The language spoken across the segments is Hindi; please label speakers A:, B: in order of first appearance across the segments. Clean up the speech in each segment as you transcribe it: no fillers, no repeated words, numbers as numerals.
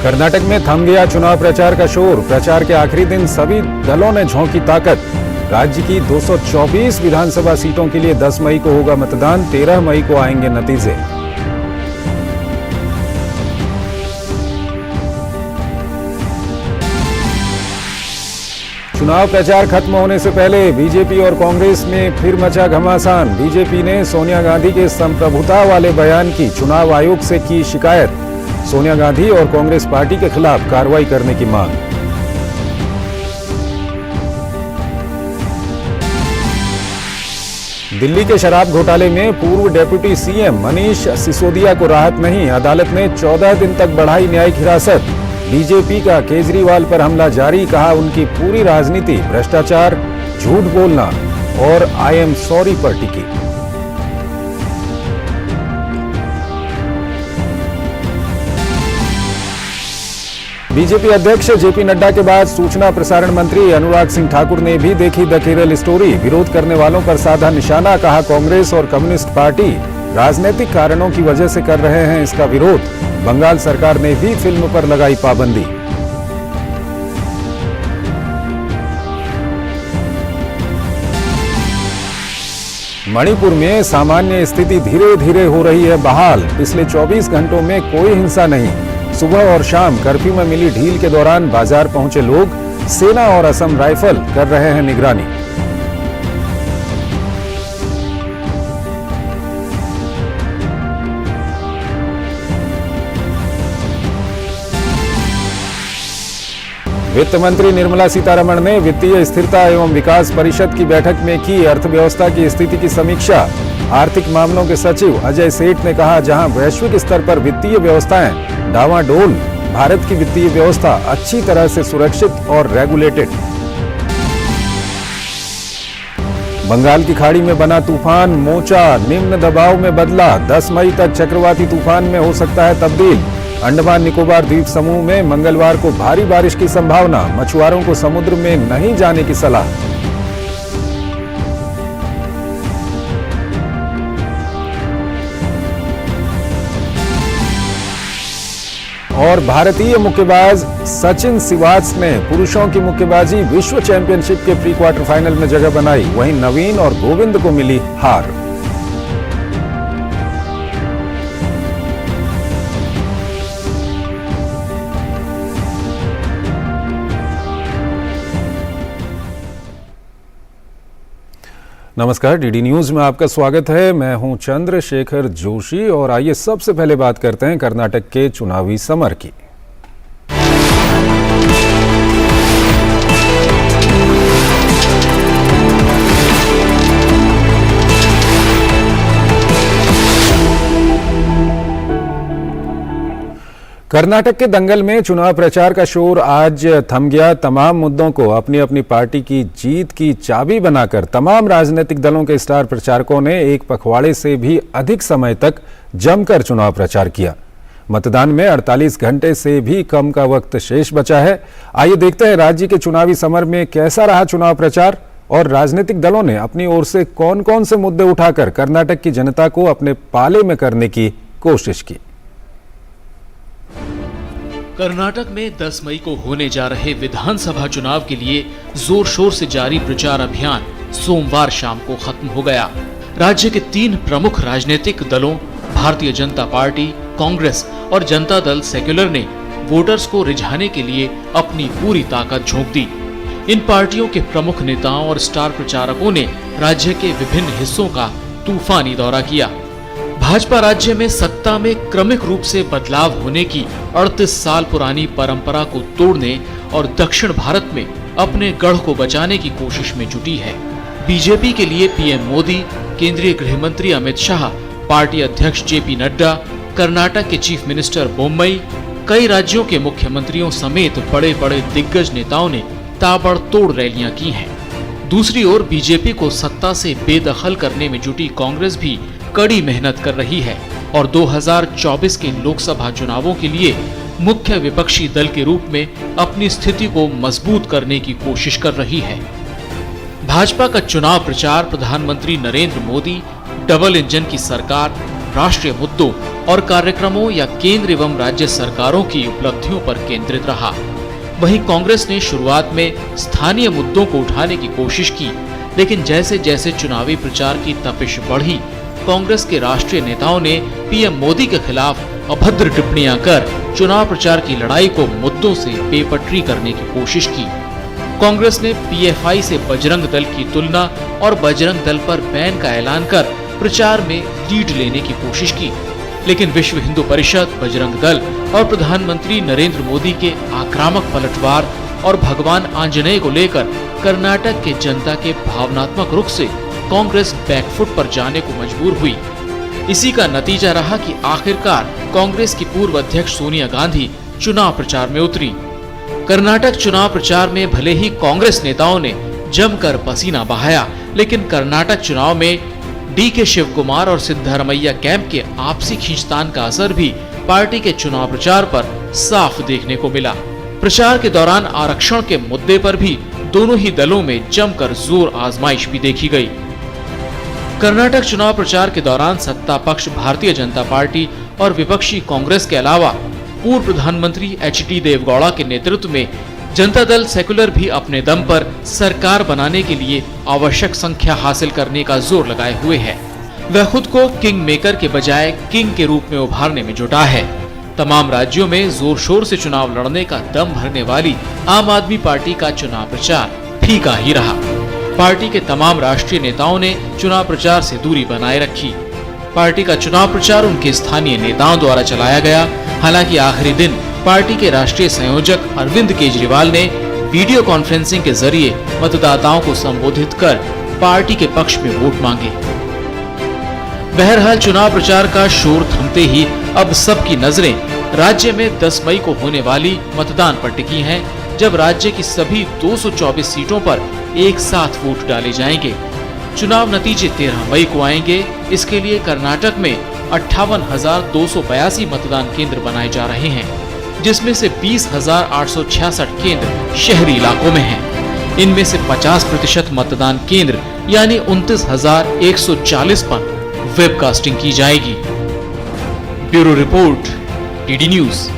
A: कर्नाटक में थम गया चुनाव प्रचार का शोर। प्रचार के आखिरी दिन सभी दलों ने झोंकी ताकत। राज्य की 224 विधानसभा सीटों के लिए 10 मई को होगा मतदान, 13 मई को आएंगे नतीजे। चुनाव प्रचार खत्म होने से पहले बीजेपी और कांग्रेस में फिर मचा घमासान। बीजेपी ने सोनिया गांधी के संप्रभुता वाले बयान की चुनाव आयोग से की शिकायत। सोनिया गांधी और कांग्रेस पार्टी के खिलाफ कार्रवाई करने की मांग। दिल्ली के शराब घोटाले में पूर्व डेप्यूटी सीएम मनीष सिसोदिया को राहत नहीं। अदालत ने 14 दिन तक बढ़ाई न्यायिक हिरासत। बीजेपी का केजरीवाल पर हमला जारी। कहा उनकी पूरी राजनीति भ्रष्टाचार, झूठ बोलना और आई एम सॉरी पर टिकी। बीजेपी अध्यक्ष जेपी नड्डा के बाद सूचना प्रसारण मंत्री अनुराग सिंह ठाकुर ने भी देखी द केरल स्टोरी। विरोध करने वालों पर साधा निशाना। कहा कांग्रेस और कम्युनिस्ट पार्टी राजनीतिक कारणों की वजह से कर रहे हैं इसका विरोध। बंगाल सरकार ने भी फिल्म पर लगाई पाबंदी। मणिपुर में सामान्य स्थिति धीरे धीरे हो रही है बहाल। पिछले 24 घंटों में कोई हिंसा नहीं। सुबह और शाम कर्फ्यू में मिली ढील के दौरान बाजार पहुंचे लोग। सेना और असम राइफल कर रहे हैं निगरानी। वित्त मंत्री निर्मला सीतारमण ने वित्तीय स्थिरता एवं विकास परिषद की बैठक में की अर्थव्यवस्था की स्थिति की समीक्षा। आर्थिक मामलों के सचिव अजय सेठ ने कहा, जहां वैश्विक स्तर पर वित्तीय व्यवस्थाएं डावाडोल, भारत की वित्तीय व्यवस्था अच्छी तरह से सुरक्षित और रेगुलेटेड। बंगाल की खाड़ी में बना तूफान मोचा निम्न दबाव में बदला। 10 मई तक चक्रवाती तूफान में हो सकता है तब्दील। अंडमान निकोबार द्वीप समूह में मंगलवार को भारी बारिश की संभावना। मछुआरों को समुद्र में नहीं जाने की सलाह। और भारतीय मुक्केबाज सचिन सिवाच ने पुरुषों की मुक्केबाजी विश्व चैंपियनशिप के प्री क्वार्टर फाइनल में जगह बनाई। वहीं नवीन और गोविंद को मिली हार। नमस्कार, डीडी न्यूज में आपका स्वागत है। मैं हूं चंद्रशेखर जोशी और आइए सबसे पहले बात करते हैं कर्नाटक के चुनावी समर की। कर्नाटक के दंगल में चुनाव प्रचार का शोर आज थम गया। तमाम मुद्दों को अपनी अपनी पार्टी की जीत की चाबी बनाकर तमाम राजनीतिक दलों के स्टार प्रचारकों ने एक पखवाड़े से भी अधिक समय तक जमकर चुनाव प्रचार किया। मतदान में 48 घंटे से भी कम का वक्त शेष बचा है। आइए देखते हैं राज्य के चुनावी समर में कैसा रहा चुनाव प्रचार और राजनीतिक दलों ने अपनी ओर से कौन कौन से मुद्दे उठाकर कर्नाटक की जनता को अपने पाले में करने की कोशिश की।
B: कर्नाटक में 10 मई को होने जा रहे विधानसभा चुनाव के लिए जोर शोर से जारी प्रचार अभियान सोमवार शाम को खत्म हो गया। राज्य के 3 प्रमुख राजनीतिक दलों भारतीय जनता पार्टी, कांग्रेस और जनता दल सेक्युलर ने वोटर्स को रिझाने के लिए अपनी पूरी ताकत झोंक दी। इन पार्टियों के प्रमुख नेताओं और स्टार प्रचारकों ने राज्य के विभिन्न हिस्सों का तूफानी दौरा किया। भाजपा राज्य में सत्ता में क्रमिक रूप से बदलाव होने की 38 साल पुरानी परंपरा को तोड़ने और दक्षिण भारत में अपने गढ़ को बचाने की कोशिश में जुटी है। बीजेपी के लिए पीएम मोदी, केंद्रीय गृह मंत्री अमित शाह, पार्टी अध्यक्ष जेपी नड्डा, कर्नाटक के चीफ मिनिस्टर बोम्मई, कई राज्यों के मुख्यमंत्रियों समेत बड़े बड़े दिग्गज नेताओं ने ताबड़तोड़ रैलियां की हैं। दूसरी ओर बीजेपी को सत्ता से बेदखल करने में जुटी कांग्रेस भी कड़ी मेहनत कर रही है और 2024 के लोकसभा चुनावों के लिए मुख्य विपक्षी दल के रूप में अपनी स्थिति को मजबूत करने की कोशिश कर रही है। भाजपा का चुनाव प्रचार प्रधानमंत्री नरेंद्र मोदी, डबल इंजन की सरकार, राष्ट्रीय मुद्दों और कार्यक्रमों या केंद्र एवं राज्य सरकारों की उपलब्धियों पर केंद्रित रहा। वहीं कांग्रेस ने शुरुआत में स्थानीय मुद्दों को उठाने की कोशिश की, लेकिन जैसे जैसे चुनावी प्रचार की तपिश बढ़ी, कांग्रेस के राष्ट्रीय नेताओं ने पीएम मोदी के खिलाफ अभद्र टिप्पणियां कर चुनाव प्रचार की लड़ाई को मुद्दों से बेपटरी करने की कोशिश की। कांग्रेस ने पीएफआई से बजरंग दल की तुलना और बजरंग दल पर बैन का ऐलान कर प्रचार में लीड लेने की कोशिश की, लेकिन विश्व हिंदू परिषद, बजरंग दल और प्रधानमंत्री नरेंद्र मोदी के आक्रामक पलटवार और भगवान आंजनेय को लेकर कर्नाटक के जनता के भावनात्मक रुख से कांग्रेस बैकफुट पर जाने को मजबूर हुई। इसी का नतीजा रहा कि आखिरकार कांग्रेस की पूर्व अध्यक्ष सोनिया गांधी चुनाव प्रचार में उतरी। कर्नाटक चुनाव प्रचार में भले ही कांग्रेस नेताओं ने जमकर पसीना बहाया, लेकिन कर्नाटक चुनाव में डीके शिव कुमार और सिद्धरमैया कैंप के आपसी खींचतान का असर भी पार्टी के चुनाव प्रचार पर साफ देखने को मिला। प्रचार के दौरान आरक्षण के मुद्दे पर भी दोनों ही दलों में जमकर जोर आजमाइश भी देखी गई। कर्नाटक चुनाव प्रचार के दौरान सत्ता पक्ष भारतीय जनता पार्टी और विपक्षी कांग्रेस के अलावा पूर्व प्रधानमंत्री एचडी देवगौड़ा के नेतृत्व में जनता दल सेकुलर भी अपने दम पर सरकार बनाने के लिए आवश्यक संख्या हासिल करने का जोर लगाए हुए है। वह खुद को किंग मेकर के बजाय किंग के रूप में उभारने में जुटा है। तमाम राज्यों में जोर शोर से चुनाव लड़ने का दम भरने वाली आम आदमी पार्टी का चुनाव प्रचार फीका ही रहा। पार्टी के तमाम राष्ट्रीय नेताओं ने चुनाव प्रचार से दूरी बनाए रखी। पार्टी का चुनाव प्रचार उनके स्थानीय नेताओं द्वारा चलाया गया। हालांकि आखिरी दिन पार्टी के राष्ट्रीय संयोजक अरविंद केजरीवाल ने वीडियो कॉन्फ्रेंसिंग के जरिए मतदाताओं को संबोधित कर पार्टी के पक्ष में वोट मांगे। बहरहाल चुनाव प्रचार का शोर थमते ही अब सबकी नजरें राज्य में 10 मई को होने वाली मतदान पर टिकी हैं, जब राज्य की सभी 224 सीटों पर एक साथ वोट डाले जाएंगे। चुनाव नतीजे 13 मई को आएंगे। इसके लिए कर्नाटक में 58,282 मतदान केंद्र बनाए जा रहे हैं, जिसमें से 20,866 केंद्र शहरी इलाकों में हैं। इनमें से 50% मतदान केंद्र यानी 29,140 पर वेबकास्टिंग की जाएगी। Bureau report, DD news.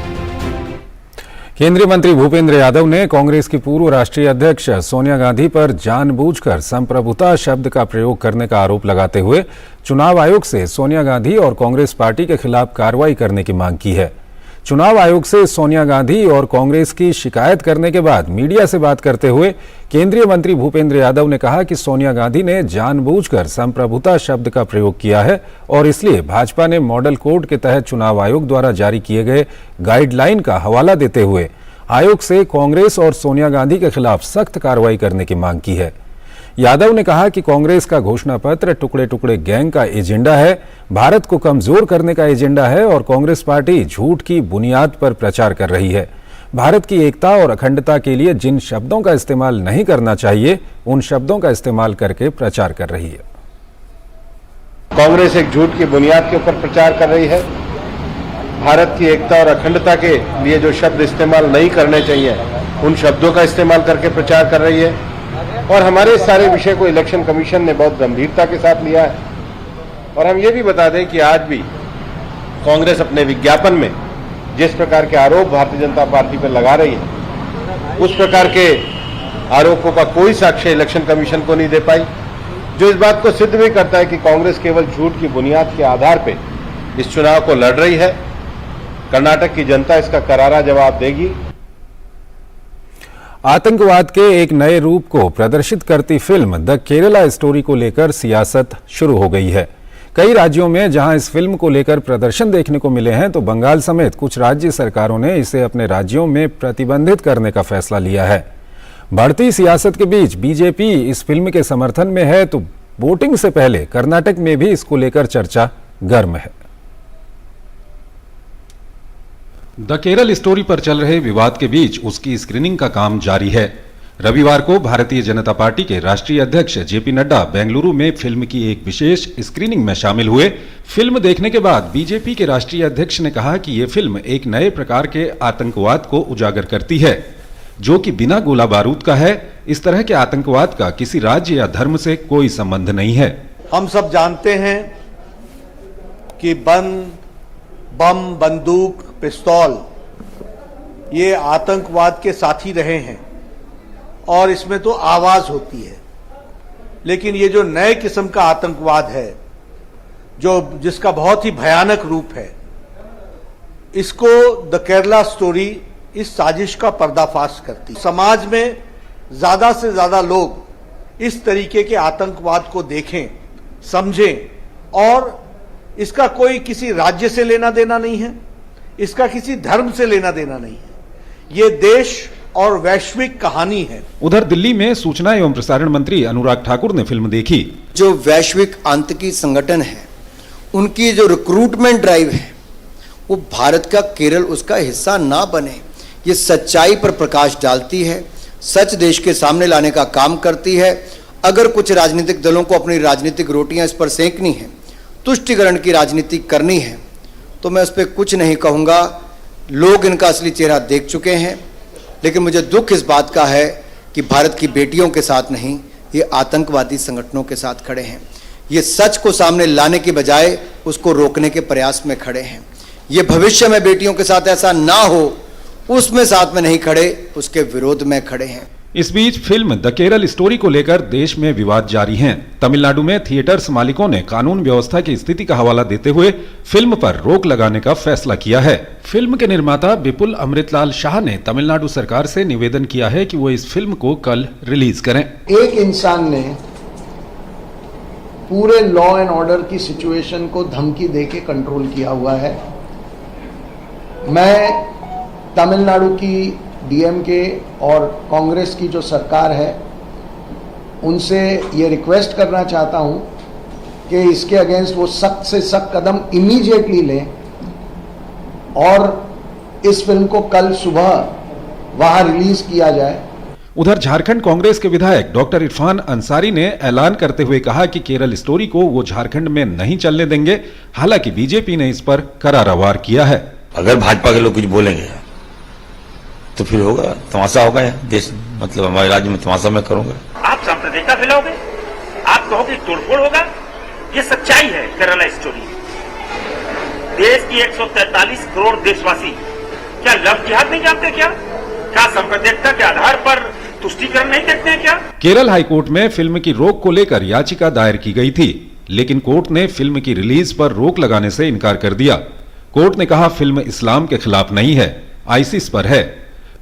A: केंद्रीय मंत्री भूपेंद्र यादव ने कांग्रेस की पूर्व राष्ट्रीय अध्यक्ष सोनिया गांधी पर जानबूझकर संप्रभुता शब्द का प्रयोग करने का आरोप लगाते हुए चुनाव आयोग से सोनिया गांधी और कांग्रेस पार्टी के खिलाफ कार्रवाई करने की मांग की है। चुनाव आयोग से सोनिया गांधी और कांग्रेस की शिकायत करने के बाद मीडिया से बात करते हुए केंद्रीय मंत्री भूपेंद्र यादव ने कहा कि सोनिया गांधी ने जानबूझकर संप्रभुता शब्द का प्रयोग किया है और इसलिए भाजपा ने मॉडल कोड के तहत चुनाव आयोग द्वारा जारी किए गए गाइडलाइन का हवाला देते हुए आयोग से कांग्रेस और सोनिया गांधी के खिलाफ सख्त कार्रवाई करने की मांग की है। यादव ने कहा कि कांग्रेस का घोषणा पत्र टुकड़े टुकड़े गैंग का एजेंडा है, भारत को कमजोर करने का एजेंडा है और कांग्रेस पार्टी झूठ की बुनियाद पर प्रचार कर रही है। भारत की एकता और अखंडता के लिए जिन शब्दों का इस्तेमाल नहीं करना चाहिए, उन शब्दों का इस्तेमाल करके प्रचार कर रही है।
C: कांग्रेस एक झूठ की बुनियाद के ऊपर प्रचार कर रही है। भारत की एकता और अखंडता के लिए जो शब्द इस्तेमाल नहीं करने चाहिए, उन शब्दों का इस्तेमाल करके प्रचार कर रही है। और हमारे सारे विषय को इलेक्शन कमीशन ने बहुत गंभीरता के साथ लिया है। और हम ये भी बता दें कि आज भी कांग्रेस अपने विज्ञापन में जिस प्रकार के आरोप भारतीय जनता पार्टी पर लगा रही है, उस प्रकार के आरोपों का कोई साक्ष्य इलेक्शन कमीशन को नहीं दे पाई, जो इस बात को सिद्ध भी करता है कि कांग्रेस केवल झूठ की बुनियाद के आधार पर इस चुनाव को लड़ रही है। कर्नाटक की जनता इसका करारा जवाब देगी।
A: आतंकवाद के एक नए रूप को प्रदर्शित करती फिल्म द केरला स्टोरी को लेकर सियासत शुरू हो गई है। कई राज्यों में जहां इस फिल्म को लेकर प्रदर्शन देखने को मिले हैं, तो बंगाल समेत कुछ राज्य सरकारों ने इसे अपने राज्यों में प्रतिबंधित करने का फैसला लिया है। बढ़ती सियासत के बीच बीजेपी इस फिल्म के समर्थन में है, तो वोटिंग से पहले कर्नाटक में भी इसको लेकर चर्चा गर्म है।
D: द केरल स्टोरी पर चल रहे विवाद के बीच उसकी स्क्रीनिंग का काम जारी है। रविवार को भारतीय जनता पार्टी के राष्ट्रीय अध्यक्ष जेपी नड्डा बेंगलुरु में फिल्म की एक विशेष स्क्रीनिंग में शामिल हुए। फिल्म देखने के बाद बीजेपी के राष्ट्रीय अध्यक्ष ने कहा कि यह फिल्म एक नए प्रकार के आतंकवाद को उजागर करती है, जो कि बिना गोला बारूद का है। इस तरह के आतंकवाद का किसी राज्य या धर्म से कोई संबंध नहीं है।
E: हम सब जानते हैं कि बम, बंदूक, पिस्तौल ये आतंकवाद के साथी रहे हैं और इसमें तो आवाज होती है। लेकिन ये जो नए किस्म का आतंकवाद है, जिसका बहुत ही भयानक रूप है, इसको द केरला स्टोरी इस साजिश का पर्दाफाश करती। समाज में ज्यादा से ज्यादा लोग इस तरीके के आतंकवाद को देखें, समझें और इसका कोई किसी राज्य से लेना देना नहीं है, इसका किसी धर्म से लेना देना नहीं है, ये देश और वैश्विक कहानी है।
D: उधर दिल्ली में सूचना एवं प्रसारण मंत्री अनुराग ठाकुर ने फिल्म देखी।
F: जो वैश्विक आतंकी संगठन है, उनकी जो रिक्रूटमेंट ड्राइव है, वो भारत का केरल उसका हिस्सा ना बने, ये सच्चाई पर प्रकाश डालती है, सच देश के सामने लाने का काम करती है। अगर कुछ राजनीतिक दलों को अपनी राजनीतिक रोटियां इस पर सेंकनी है, तुष्टिकरण की राजनीति करनी है, तो मैं उस पर कुछ नहीं कहूँगा। लोग इनका असली चेहरा देख चुके हैं। लेकिन मुझे दुख इस बात का है कि भारत की बेटियों के साथ नहीं, ये आतंकवादी संगठनों के साथ खड़े हैं। ये सच को सामने लाने के बजाय उसको रोकने के प्रयास में खड़े हैं। ये भविष्य में बेटियों के साथ ऐसा ना हो, उसमें साथ में नहीं खड़े, उसके विरोध में खड़े हैं।
D: इस बीच फिल्म द केरल स्टोरी को लेकर देश में विवाद जारी हैं। तमिलनाडु में थिएटर्स मालिकों ने कानून व्यवस्था की स्थिति का हवाला देते हुए फिल्म पर रोक लगाने का फैसला किया है। फिल्म के निर्माता विपुल अमृतलाल शाह ने तमिलनाडु सरकार से निवेदन किया है कि वो इस फिल्म को कल रिलीज करें।
G: एक इंसान ने पूरे लॉ एंड ऑर्डर की सिचुएशन को धमकी देके कंट्रोल किया हुआ है। मैं तमिलनाडु की डीएमके और कांग्रेस की जो सरकार है, उनसे ये रिक्वेस्ट करना चाहता हूं कि इसके अगेंस्ट वो सख्त से सख्त कदम इमीडिएटली लें और इस फिल्म को कल सुबह वहां रिलीज किया जाए।
D: उधर झारखंड कांग्रेस के विधायक डॉक्टर इरफान अंसारी ने ऐलान करते हुए कहा कि केरल स्टोरी को वो झारखंड में नहीं चलने देंगे। हालांकि बीजेपी ने इस पर करारा वार किया है।
H: अगर भाजपा के लोग कुछ बोलेंगे तो फिर होगा, तमाशा होगा यहाँ देश, मतलब हमारे राज्य में तमाशा मैं करूंगा।
I: आप सांप्रदायिकता फैलाओगे, आप कहोगे तोड़फोड़ होगा। ये सच्चाई है केरला स्टोरी। देश की 143 करोड़ देशवासी क्या लव जिहाद नहीं जानते क्या? क्या सांप्रदायिकता के आधार पर तुष्टीकरण नहीं देखते हैं क्या?
D: केरल हाईकोर्ट में फिल्म की रोक को लेकर याचिका दायर की गई थी, लेकिन कोर्ट ने फिल्म की रिलीज पर रोक लगाने से इनकार कर दिया। कोर्ट ने कहा फिल्म इस्लाम के खिलाफ नहीं है, आईसिस पर है।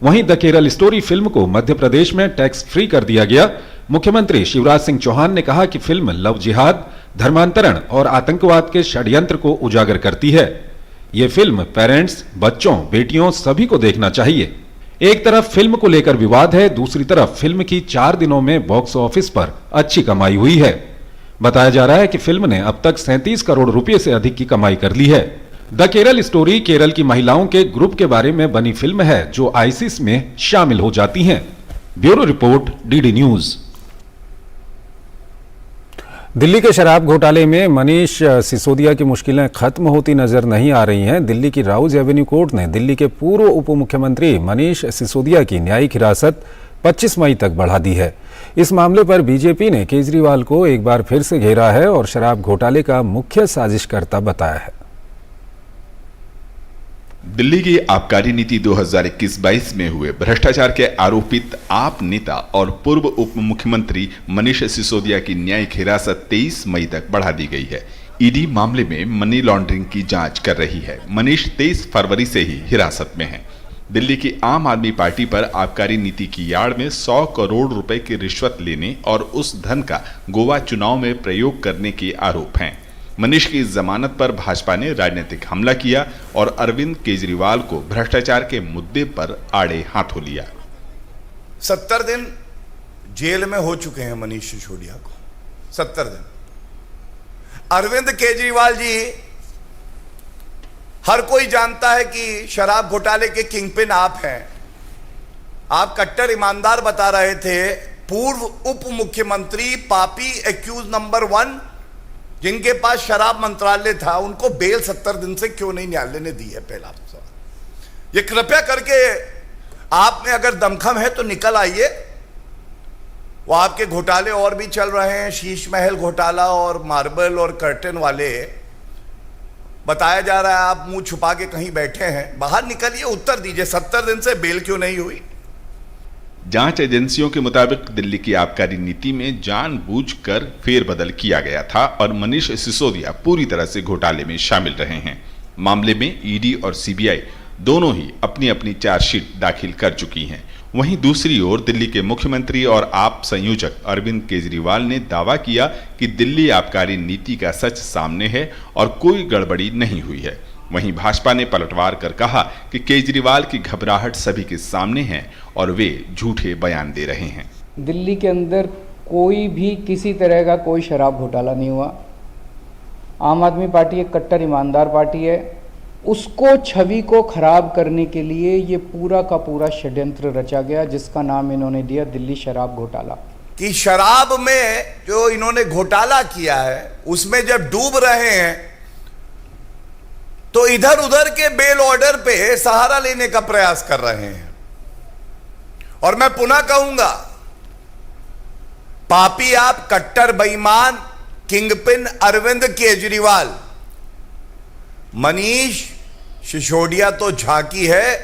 D: वहीं द केरल स्टोरी फिल्म को मध्य प्रदेश में टैक्स फ्री कर दिया गया। मुख्यमंत्री शिवराज सिंह चौहान ने कहा कि फिल्म लव जिहाद, धर्मांतरण और आतंकवाद के षड्यंत्र को उजागर करती है। ये फिल्म पेरेंट्स, बच्चों, बेटियों सभी को देखना चाहिए। एक तरफ फिल्म को लेकर विवाद है, दूसरी तरफ फिल्म की 4 दिनों में बॉक्स ऑफिस पर अच्छी कमाई हुई है। बताया जा रहा है कि फिल्म ने अब तक 37 करोड़ रुपए से अधिक की कमाई कर ली है। द केरल स्टोरी केरल की महिलाओं के ग्रुप के बारे में बनी फिल्म है जो आईसिस में शामिल हो जाती हैं। Bureau report, DD news.
A: Delhi के शराब घोटाले में मनीष सिसोदिया की मुश्किलें खत्म होती नजर नहीं आ रही हैं। दिल्ली की राउज एवेन्यू कोर्ट ने दिल्ली के पूर्व उप मुख्यमंत्री मनीष सिसोदिया की न्यायिक हिरासत 25 मई तक बढ़ा दी है। इस मामले पर बीजेपी ने केजरीवाल को एक बार फिर से घेरा है और शराब घोटाले का मुख्य साजिशकर्ता बताया है।
J: दिल्ली की आबकारी नीति 2021-22 में हुए भ्रष्टाचार के आरोपित आप नेता और पूर्व उप मुख्यमंत्री मनीष सिसोदिया की न्यायिक हिरासत 23 मई तक बढ़ा दी गई है। ईडी मामले में मनी लॉन्ड्रिंग की जांच कर रही है। मनीष 23 फरवरी से ही हिरासत में है। दिल्ली की आम आदमी पार्टी पर आबकारी नीति की आड़ में 100 करोड़ रुपए की रिश्वत लेने और उस धन का गोवा चुनाव में प्रयोग करने के आरोप हैं। मनीष की जमानत पर भाजपा ने राजनीतिक हमला किया और अरविंद केजरीवाल को भ्रष्टाचार के मुद्दे पर आड़े हाथों लिया।
K: 70 दिन जेल में हो चुके हैं मनीष सिसोदिया को। 70 दिन। अरविंद केजरीवाल जी, हर कोई जानता है कि शराब घोटाले के किंगपिन आप हैं। आप कट्टर ईमानदार बता रहे थे। पूर्व उप मुख्यमंत्री, पापी एक्यूज नंबर 1, जिनके पास शराब मंत्रालय था, उनको बेल 70 दिन से क्यों नहीं न्यायालय ने दी है? पहला सवाल। ये कृपया करके आप में अगर दमखम है तो निकल आइए। वो आपके घोटाले और भी चल रहे हैं, शीश महल घोटाला और मार्बल और कर्टन वाले। बताया जा रहा है आप मुंह छुपा के कहीं बैठे हैं, बाहर निकलिए, उत्तर दीजिए, 70 दिन से बेल क्यों नहीं हुई?
J: जांच एजेंसियों के मुताबिक दिल्ली की आबकारी नीति में जानबूझकर फेरबदल किया गया था और मनीष सिसोदिया पूरी तरह से घोटाले में शामिल रहे हैं। मामले में ईडी और सीबीआई दोनों ही अपनी अपनी चार्जशीट दाखिल कर चुकी हैं। वहीं दूसरी ओर दिल्ली के मुख्यमंत्री और आप संयोजक अरविंद केजरीवाल ने दावा किया कि दिल्ली आबकारी नीति का सच सामने है और कोई गड़बड़ी नहीं हुई है। वहीं भाजपा ने पलटवार कर कहा कि केजरीवाल की घबराहट सभी के सामने है और वे झूठे बयान दे रहे हैं।
L: दिल्ली के अंदर कोई भी किसी तरह का कोई शराब घोटाला नहीं हुआ। आम आदमी पार्टी एक कट्टर ईमानदार पार्टी है, उसको छवि को खराब करने के लिए ये पूरा का पूरा षड्यंत्र रचा गया, जिसका नाम इन्होंने दिया दिल्ली शराब घोटाला।
K: कि शराब में जो इन्होंने घोटाला किया है उसमें जब डूब रहे हैं तो इधर उधर के बेल ऑर्डर पे सहारा लेने का प्रयास कर रहे हैं। और मैं पुनः कहूंगा, पापी आप, कट्टर बेईमान, किंगपिन अरविंद केजरीवाल, मनीष सिसोदिया तो झांकी है,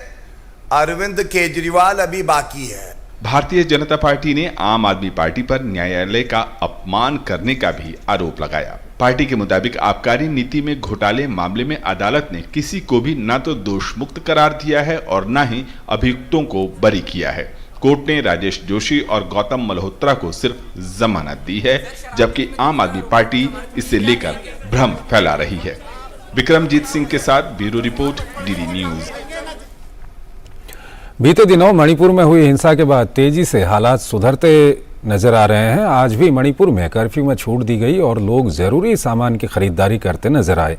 K: अरविंद केजरीवाल अभी बाकी है।
J: भारतीय जनता पार्टी ने आम आदमी पार्टी पर न्यायालय का अपमान करने का भी आरोप लगाया। पार्टी के मुताबिक आबकारी नीति में घोटाले मामले में अदालत ने किसी को भी न तो दोष मुक्त करार दिया है और न ही अभियुक्तों को बरी किया है। कोर्ट ने राजेश जोशी और गौतम मल्होत्रा को सिर्फ जमानत दी है, जबकि आम आदमी पार्टी इसे लेकर भ्रम फैला रही है। विक्रमजीत सिंह के साथ ब्यूरो रिपोर्ट, डीडी न्यूज।
A: बीते दिनों मणिपुर में हुई हिंसा के बाद तेजी से हालात सुधरते नजर आ रहे हैं। आज भी मणिपुर में कर्फ्यू में छूट दी गई और लोग जरूरी सामान की खरीदारी करते नजर आए।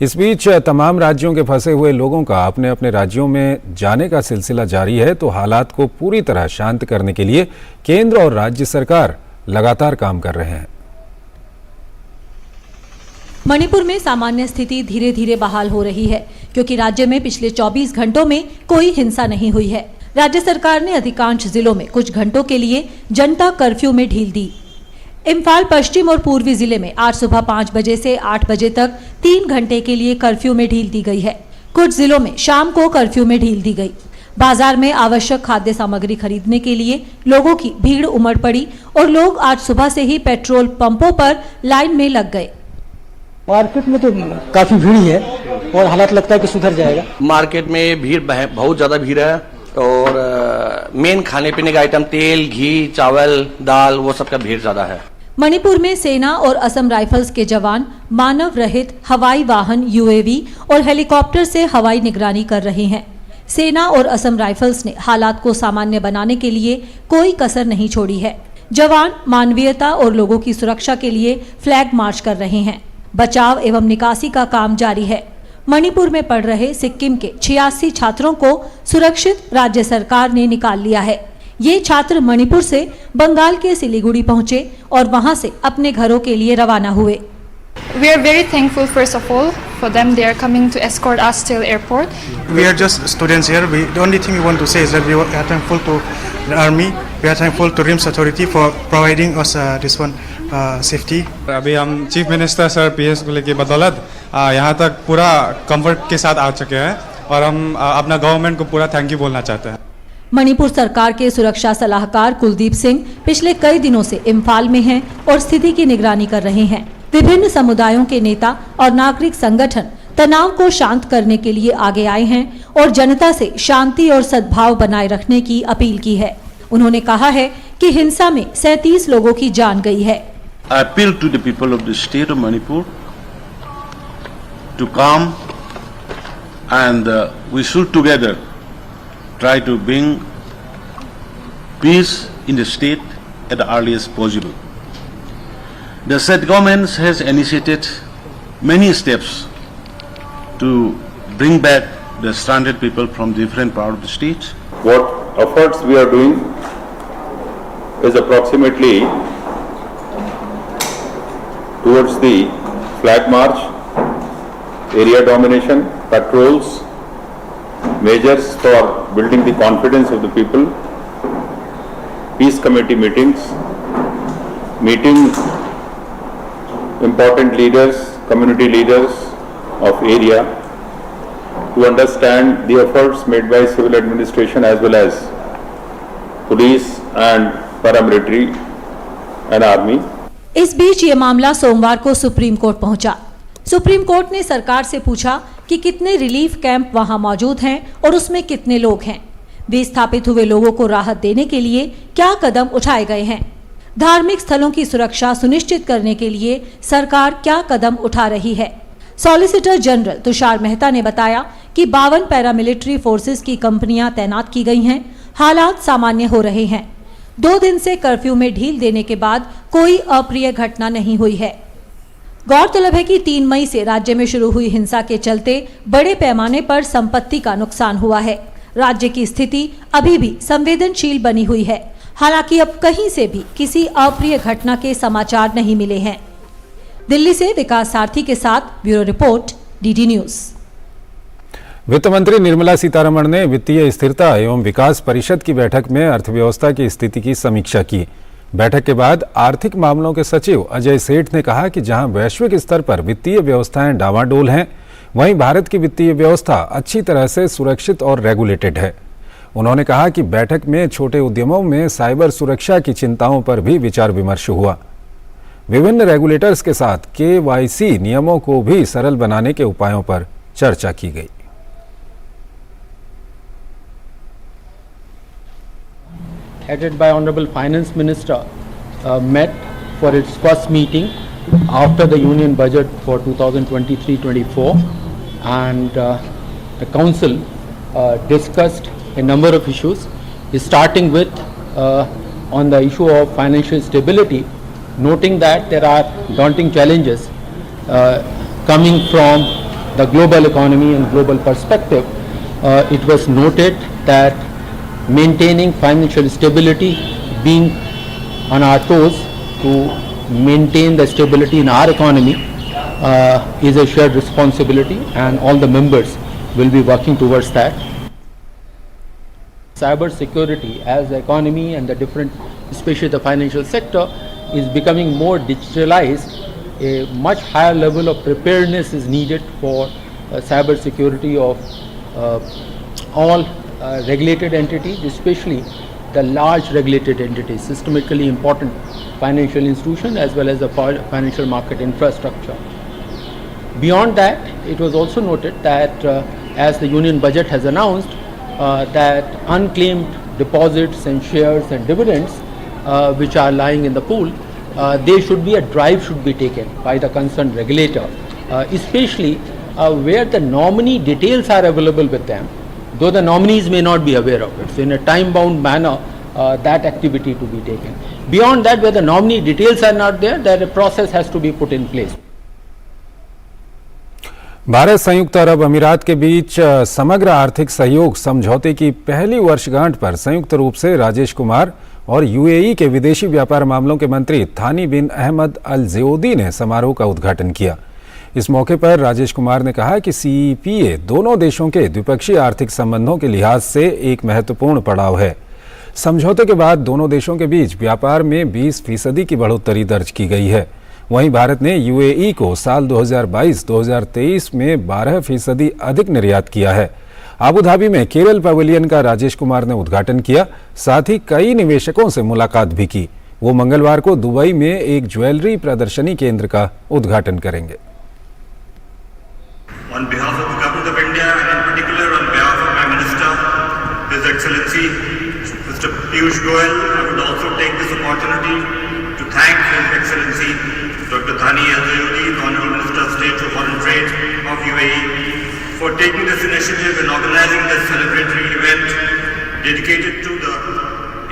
A: इस बीच तमाम राज्यों के फंसे हुए लोगों का अपने अपने राज्यों में जाने का सिलसिला जारी है, तो हालात को पूरी तरह शांत करने के लिए केंद्र और राज्य सरकार लगातार काम कर रहे हैं।
M: मणिपुर में सामान्य स्थिति धीरे धीरे बहाल हो रही है, क्योंकि राज्य में पिछले 24 घंटों में कोई हिंसा नहीं हुई है। राज्य सरकार ने अधिकांश जिलों में कुछ घंटों के लिए जनता कर्फ्यू में ढील दी। इम्फाल पश्चिम और पूर्वी जिले में आज सुबह 5 बजे से 8 बजे तक 3 घंटे के लिए कर्फ्यू में ढील दी गई है। कुछ जिलों में शाम को कर्फ्यू में ढील दी गई। बाजार में आवश्यक खाद्य सामग्री खरीदने के लिए लोगों की भीड़ उमड़ पड़ी और लोग आज सुबह से ही पेट्रोल पंपों पर लाइन में लग गए।
N: मार्केट में तो काफी भीड़ है और हालात लगता है कि सुधर जाएगा।
O: मार्केट में भीड़ बहुत ज्यादा भीड़ है और मेन खाने पीने का आइटम तेल, घी, चावल, दाल, वो सब का भीड़ ज्यादा है।
M: मणिपुर में सेना और असम राइफल्स के जवान मानव रहित हवाई वाहन यूएवी और हेलीकॉप्टर से हवाई निगरानी कर रहे हैं। सेना और असम राइफल्स ने हालात को सामान्य बनाने के लिए कोई कसर नहीं छोड़ी है। जवान मानवीयता और लोगों की सुरक्षा के लिए फ्लैग मार्च कर रहे हैं। बचाव एवं निकासी का काम जारी है। मणिपुर में पढ़ रहे सिक्किम के 86 छात्रों को सुरक्षित राज्य सरकार ने निकाल लिया है। ये छात्र मणिपुर से बंगाल के सिलीगुड़ी पहुंचे और वहां से अपने घरों के लिए रवाना हुए।
P: We are very thankful first of all for them. They are coming to escort us till airport.
Q: We are just students here. The only thing we want to say is that we are thankful to the army. We are thankful to RIMS authority for providing us this one safety.
R: अभी हम chief minister sir PS Goyal की बदौलत यहाँ तक पूरा कंफर्ट के साथ आ चुके हैं और हम अपना गवर्नमेंट को पूरा थैंक यू बोलना चाहते हैं।
M: मणिपुर सरकार के सुरक्षा सलाहकार कुलदीप सिंह पिछले कई दिनों से इम्फाल में हैं और स्थिति की निगरानी कर रहे हैं। विभिन्न समुदायों के नेता और नागरिक संगठन तनाव को शांत करने के लिए आगे आए हैं और जनता से शांति और सद्भाव बनाए रखने की अपील की है। उन्होंने कहा है कि हिंसा में 37 लोगों की जान गई है।
S: I appeal to the people of the state of Manipur to come and we should together try to bring peace in the state at the earliest possible. The state government has initiated many steps to bring back the stranded people from different parts of the state.
T: What efforts we are doing is approximately towards the flag march, area domination, patrols, measures for building the confidence of the people, peace committee meetings, meeting important leaders, community leaders of area to understand the efforts made by civil administration as well as police and paramilitary and army.
M: इस बीच ये मामला सोमवार को सुप्रीम कोर्ट पहुंचा। सुप्रीम कोर्ट ने सरकार से पूछा कि कितने रिलीफ कैंप वहां मौजूद हैं और उसमें कितने लोग हैं। विस्थापित हुए लोगों को राहत देने के लिए क्या कदम उठाए गए हैं। धार्मिक स्थलों की सुरक्षा सुनिश्चित करने के लिए सरकार क्या कदम उठा रही है। सॉलिसिटर जनरल तुषार मेहता ने बताया कि 52 पैरामिलिट्री फोर्सेस की कंपनियां तैनात की गई हैं। हालात सामान्य हो रहे हैं। 2 दिन से कर्फ्यू में ढील देने के बाद कोई अप्रिय घटना नहीं हुई है। गौरतलब है कि 3 मई से राज्य में शुरू हुई हिंसा के चलते बड़े पैमाने पर संपत्ति का नुकसान हुआ है। राज्य की स्थिति अभी भी संवेदनशील बनी हुई है। हालांकि अब कहीं से भी किसी अप्रिय घटना के समाचार नहीं मिले हैं। दिल्ली से विकास सारथी के साथ ब्यूरो रिपोर्ट, डीडी न्यूज।
A: वित्त मंत्री निर्मला सीतारमण ने वित्तीय स्थिरता एवं विकास परिषद की बैठक में अर्थव्यवस्था की स्थिति की समीक्षा की। बैठक के बाद आर्थिक मामलों के सचिव अजय सेठ ने कहा कि जहां वैश्विक स्तर पर वित्तीय व्यवस्थाएं डावाडोल हैं, वहीं भारत की वित्तीय व्यवस्था अच्छी तरह से सुरक्षित और रेगुलेटेड है। उन्होंने कहा कि बैठक में छोटे उद्यमों में साइबर सुरक्षा की चिंताओं पर भी विचार विमर्श हुआ। विभिन्न रेगुलेटर्स के साथ KYC नियमों को भी सरल बनाने के उपायों पर चर्चा की गई।
U: Headed by Honorable Finance Minister, met for its first meeting after the Union Budget for 2023-24, and the Council discussed a number of issues, starting with on the issue of financial stability, noting that there are daunting challenges coming from the global economy and global perspective. It was noted that maintaining financial stability, being on our toes to maintain the stability in our economy is a shared responsibility, and all the members will be working towards that. Cyber security as the economy and the different, especially the financial sector, is becoming more digitalized. A much higher level of preparedness is needed for cyber security of all regulated entities, especially the large regulated entities, systemically important financial institutions as well as the financial market infrastructure. Beyond that, it was also noted that as the Union Budget has announced, that unclaimed deposits and shares and dividends which are lying in the pool, there should be a drive should be taken by the concerned regulator, especially where the nominee details are available with them, though the nominees may not be aware of it. So in a time-bound manner, that activity to be taken. Beyond that, where the nominee details are not there, that a process has to be put in place.
A: Bharat संयुक्त अरब अमीरात के बीच समग्र आर्थिक सहयोग समझौते की पहली वर्षगांठ पर संयुक्त रूप से राजेश कुमार और यूएई के विदेशी व्यापार मामलों के मंत्री थानी बिन अहमद अल ज़ेओदी ने समारोह का उद्घाटन किया। इस मौके पर राजेश कुमार ने कहा कि CEPA दोनों देशों के द्विपक्षीय आर्थिक संबंधों के लिहाज से एक महत्वपूर्ण पड़ाव है। समझौते के बाद दोनों देशों के बीच व्यापार में 20% की बढ़ोतरी दर्ज की गई है। वहीं भारत ने यूएई को साल 2022-2023 में 12% अधिक निर्यात किया है। अबू धाबी में केरल पवेलियन का राजेश कुमार ने उद्घाटन किया, साथ ही कई निवेशकों से मुलाकात भी की। वो मंगलवार को दुबई में एक ज्वेलरी प्रदर्शनी केंद्र का उद्घाटन करेंगे।
V: On behalf of the Government of India and in particular on behalf of my Minister, His Excellency Mr. Piyush Goyal, I would also take this opportunity to thank His Excellency Dr. Thani Al-Zyoudy, the Honorable Minister of State for Foreign Trade of UAE, for taking this initiative and organizing this celebratory event dedicated to the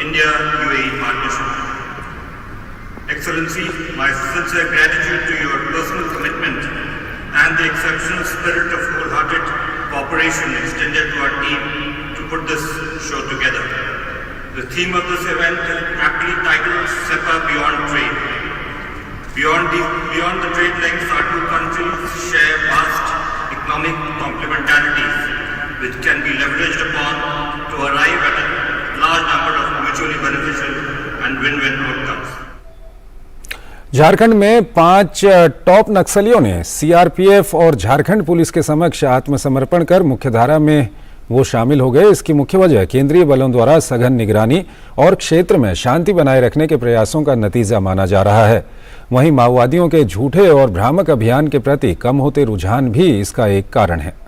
V: India-UAE partnership. Excellency, my sincere gratitude to your personal commitment and the exceptional spirit of wholehearted cooperation extended to our team to put this show together. The theme of this event is aptly titled SEPA Beyond Trade. Beyond the trade links, our two countries share vast economic complementarities which can be leveraged upon to arrive at a large number of mutually beneficial and win-win outcomes.
A: Jharkhand में 5 टॉप नक्सलियों ने सीआरपीएफ और झारखंड पुलिस के समक्ष आत्मसमर्पण कर मुख्यधारा में वो शामिल हो गए। इसकी मुख्य वजह केंद्रीय बलों द्वारा सघन निगरानी और क्षेत्र में शांति बनाए रखने के प्रयासों का नतीजा माना जा रहा है। वहीं माओवादियों के झूठे और भ्रामक अभियान के प्रति कम होते रुझान भी इसका एक कारण है।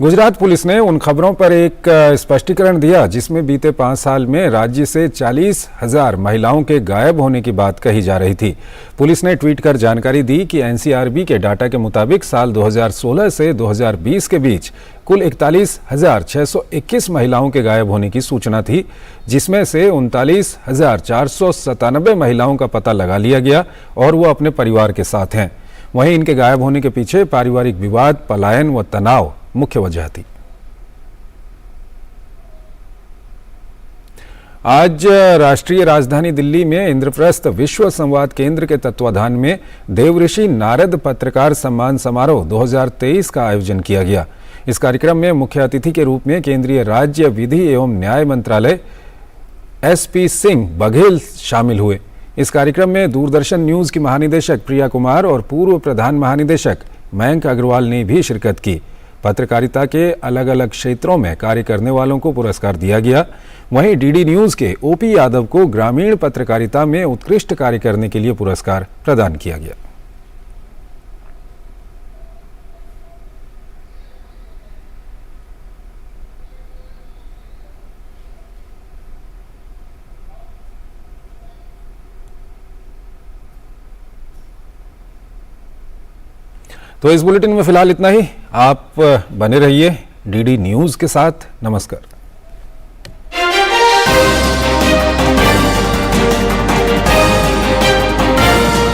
A: गुजरात पुलिस ने उन खबरों पर एक स्पष्टीकरण दिया जिसमें बीते 5 साल में राज्य से 40,000 महिलाओं के गायब होने की बात कही जा रही थी। पुलिस ने ट्वीट कर जानकारी दी कि एनसीआरबी के डाटा के मुताबिक साल 2016 से 2020 के बीच कुल 41,621 महिलाओं के गायब होने की सूचना थी, जिसमें से 39,497 महिलाओं का पता लगा लिया गया और वो अपने परिवार के साथ हैं। वहीं इनके गायब होने के पीछे पारिवारिक विवाद, पलायन व तनाव मुख्य वजह थी। आज राष्ट्रीय राजधानी दिल्ली में इंद्रप्रस्थ विश्व संवाद केंद्र के तत्वाधान में देवऋषि नारद पत्रकार सम्मान समारोह 2023 का आयोजन किया गया। इस कार्यक्रम में मुख्य अतिथि के रूप में केंद्रीय राज्य विधि एवं न्याय मंत्रालय एसपी सिंह बघेल शामिल हुए। इस कार्यक्रम में दूरदर्शन न्यूज की महानिदेशक प्रिया कुमार और पूर्व प्रधान महानिदेशक मयंक अग्रवाल ने भी शिरकत की। पत्रकारिता के अलग अलग क्षेत्रों में कार्य करने वालों को पुरस्कार दिया गया। वहीं डीडी न्यूज के ओपी यादव को ग्रामीण पत्रकारिता में उत्कृष्ट कार्य करने के लिए पुरस्कार प्रदान किया गया। तो इस बुलेटिन में फिलहाल इतना ही। आप बने रहिए डीडी न्यूज के साथ। नमस्कार।